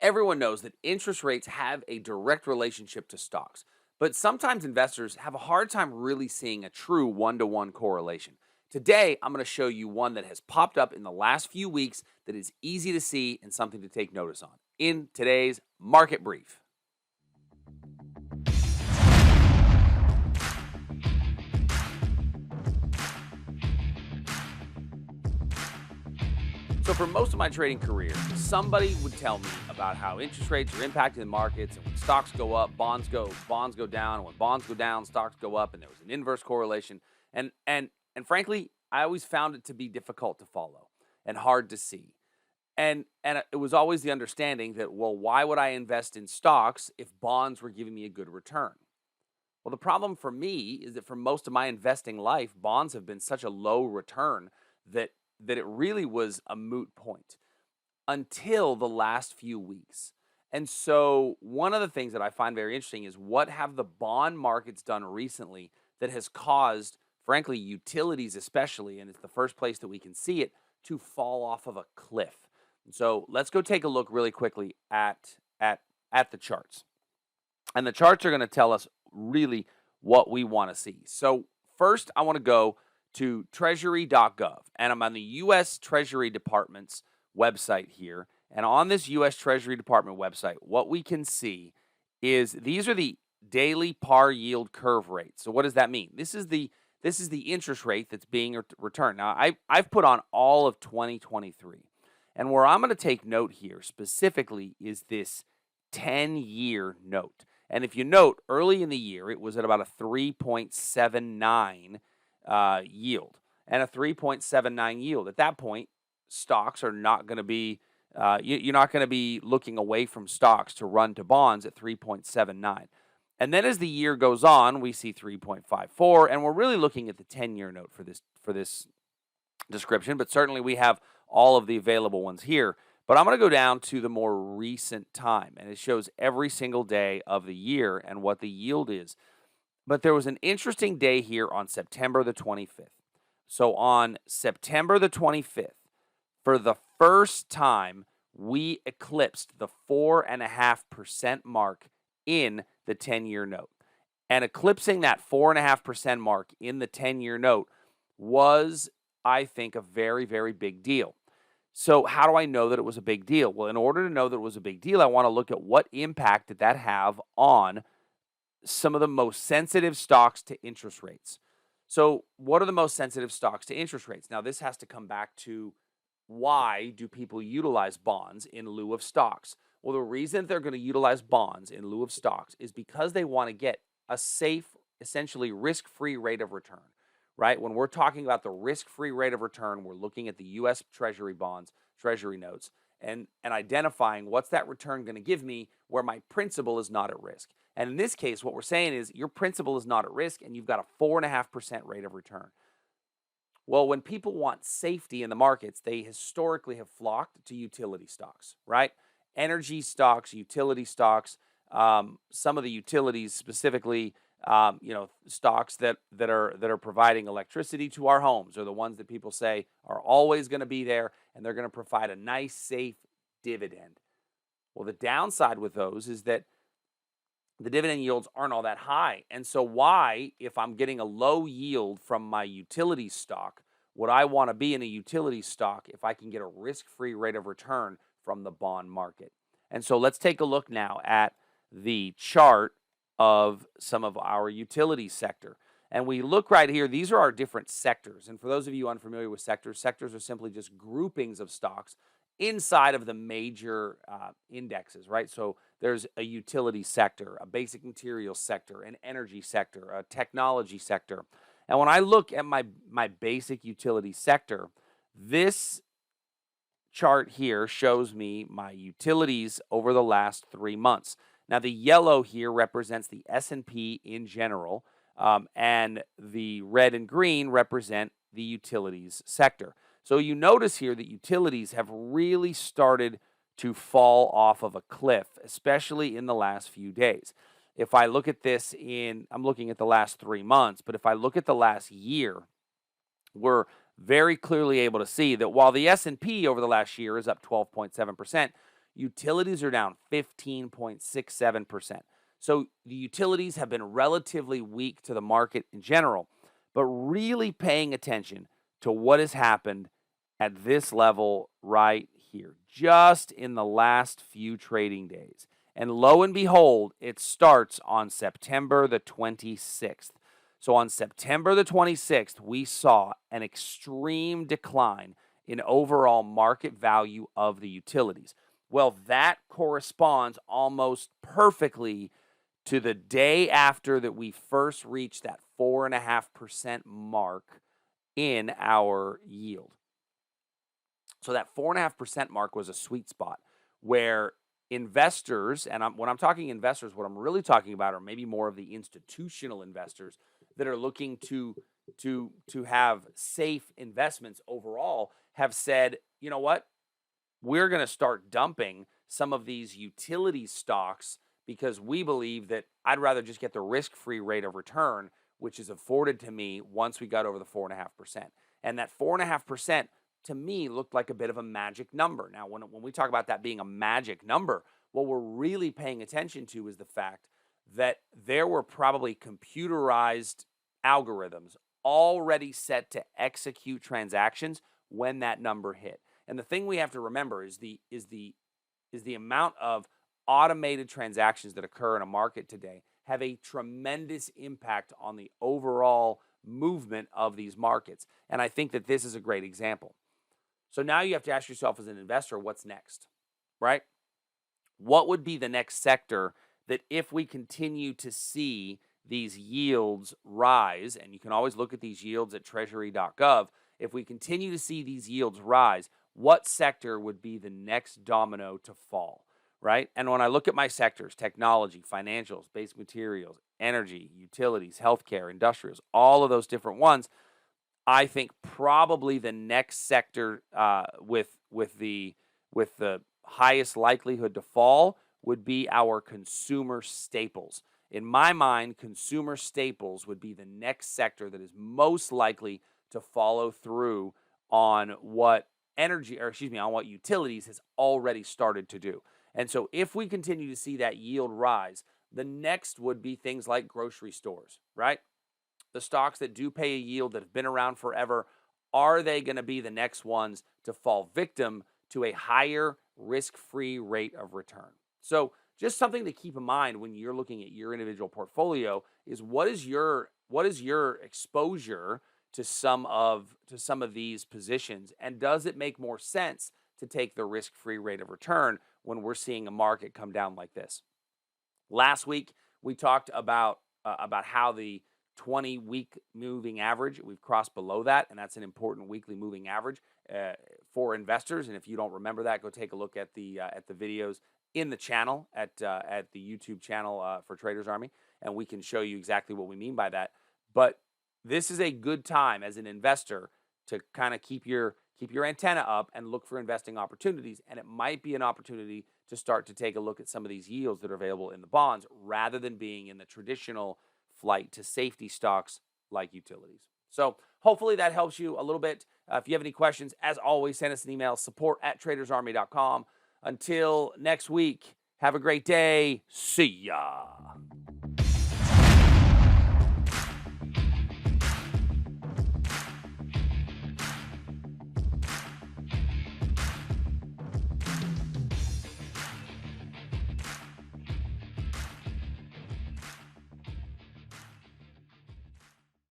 Everyone knows that interest rates have a direct relationship to stocks, but sometimes investors have a hard time really seeing a true one-to-one correlation. Today, I'm going to show you one that has popped up in the last few weeks that is easy to see and something to take notice on in today's market brief. So for most of my trading career, somebody would tell me about how interest rates are impacting the markets, and when stocks go up, bonds go down, and when bonds go down, stocks go up, and there was an inverse correlation. And frankly, I always found it to be difficult to follow and hard to see. And it was always the understanding that, well, why would I invest in stocks if bonds were giving me a good return? Well, the problem for me is that for most of my investing life, bonds have been such a low return that it really was a moot point until the last few weeks. And so one of the things that I find very interesting is what have the bond markets done recently that has caused, frankly, utilities especially, and it's the first place that we can see it, to fall off of a cliff. And so let's go take a look really quickly at the charts. And the charts are going to tell us really what we want to see. So first, I want to go to treasury.gov, and I'm on the U.S. Treasury Department's website here. And on this U.S. Treasury Department website, what we can see is these are the daily par yield curve rates. So what does that mean? This is the interest rate that's being returned. Now, I've put on all of 2023, and where I'm going to take note here specifically is this 10-year note. And if you note, early in the year, it was at about a 3.79 yield. And a 3.79 yield. At that point, stocks are not going to be, you're not going to be looking away from stocks to run to bonds at 3.79. And then as the year goes on, we see 3.54, and we're really looking at the 10-year note for this description, but certainly we have all of the available ones here. But I'm going to go down to the more recent time, and it shows every single day of the year and what the yield is. But there was an interesting day here on September the 25th. So on September the 25th, for the first time, we eclipsed the 4.5% mark in the 10-year note. And eclipsing that 4.5% mark in the 10-year note was, I think, a very, very big deal. So how do I know that it was a big deal? Well, in order to know that it was a big deal, I want to look at what impact did that have on some of the most sensitive stocks to interest rates. So what are the most sensitive stocks to interest rates? Now, this has to come back to why do people utilize bonds in lieu of stocks? Well, the reason they're going to utilize bonds in lieu of stocks is because they want to get a safe, essentially risk-free rate of return, right? When we're talking about the risk-free rate of return, we're looking at the U.S. Treasury bonds, Treasury notes, and identifying what's that return going to give me where my principal is not at risk. And in this case, what we're saying is your principal is not at risk and you've got a 4.5% rate of return. Well, when people want safety in the markets, they historically have flocked to utility stocks, right? Energy stocks, utility stocks, some of the utilities specifically, stocks that are providing electricity to our homes are the ones that people say are always going to be there and they're going to provide a nice, safe dividend. Well, the downside with those is that the dividend yields aren't all that high. And so why, if I'm getting a low yield from my utility stock, would I want to be in a utility stock if I can get a risk-free rate of return from the bond market? And so let's take a look now at the chart of some of our utility sector. And we look right here, these are our different sectors. And for those of you unfamiliar with sectors, sectors are simply just groupings of stocks inside of the major indexes, right? So there's a utility sector, a basic materials sector, an energy sector, a technology sector. And when I look at my basic utility sector, this chart here shows me my utilities over the last 3 months. Now, the yellow here represents the S&P in general, and the red and green represent the utilities sector. So you notice here that utilities have really started to fall off of a cliff, especially in the last few days. If I look at this I'm looking at the last 3 months, but if I look at the last year, we're very clearly able to see that while the S&P over the last year is up 12.7%, Utilities are down 15.67%. So the utilities have been relatively weak to the market in general, but really paying attention to what has happened at this level right here, just in the last few trading days. And lo and behold, it starts on September the 26th. So on September the 26th, we saw an extreme decline in overall market value of the utilities. Well, that corresponds almost perfectly to the day after that we first reached that 4.5% mark in our yield. So that 4.5% mark was a sweet spot where investors, and when I'm talking investors, what I'm really talking about are maybe more of the institutional investors that are looking to have safe investments overall, have said, you know what, we're going to start dumping some of these utility stocks because we believe that I'd rather just get the risk-free rate of return, which is afforded to me once we got over the 4.5%. And that 4.5% to me looked like a bit of a magic number. Now, when we talk about that being a magic number, what we're really paying attention to is the fact that there were probably computerized algorithms already set to execute transactions when that number hit. And the thing we have to remember is the amount of automated transactions that occur in a market today have a tremendous impact on the overall movement of these markets. And I think that this is a great example. So now you have to ask yourself as an investor, what's next, right? What would be the next sector that if we continue to see these yields rise, and you can always look at these yields at treasury.gov, if we continue to see these yields rise, what sector would be the next domino to fall, right? And when I look at my sectors, technology, financials, basic materials, energy, utilities, healthcare, industrials, all of those different ones, I think probably the next sector with the highest likelihood to fall would be our consumer staples. In my mind, consumer staples would be the next sector that is most likely to follow through on what on what utilities has already started to do. And so if we continue to see that yield rise, the next would be things like grocery stores, right? The stocks that do pay a yield that have been around forever, are they going to be the next ones to fall victim to a higher risk-free rate of return? So just something to keep in mind when you're looking at your individual portfolio is what is your exposure to some of these positions, and does it make more sense to take the risk-free rate of return when we're seeing a market come down like this? Last week we talked about how the 20-week moving average, we've crossed below that, and that's an important weekly moving average for investors. And if you don't remember that, go take a look at the videos in the channel at the YouTube channel for Traders Army, and we can show you exactly what we mean by that. But this is a good time as an investor to kind of keep your antenna up and look for investing opportunities. And it might be an opportunity to start to take a look at some of these yields that are available in the bonds rather than being in the traditional flight to safety stocks like utilities. So hopefully that helps you a little bit. If you have any questions, as always, send us an email, support@tradersarmy.com. Until next week, have a great day. See ya.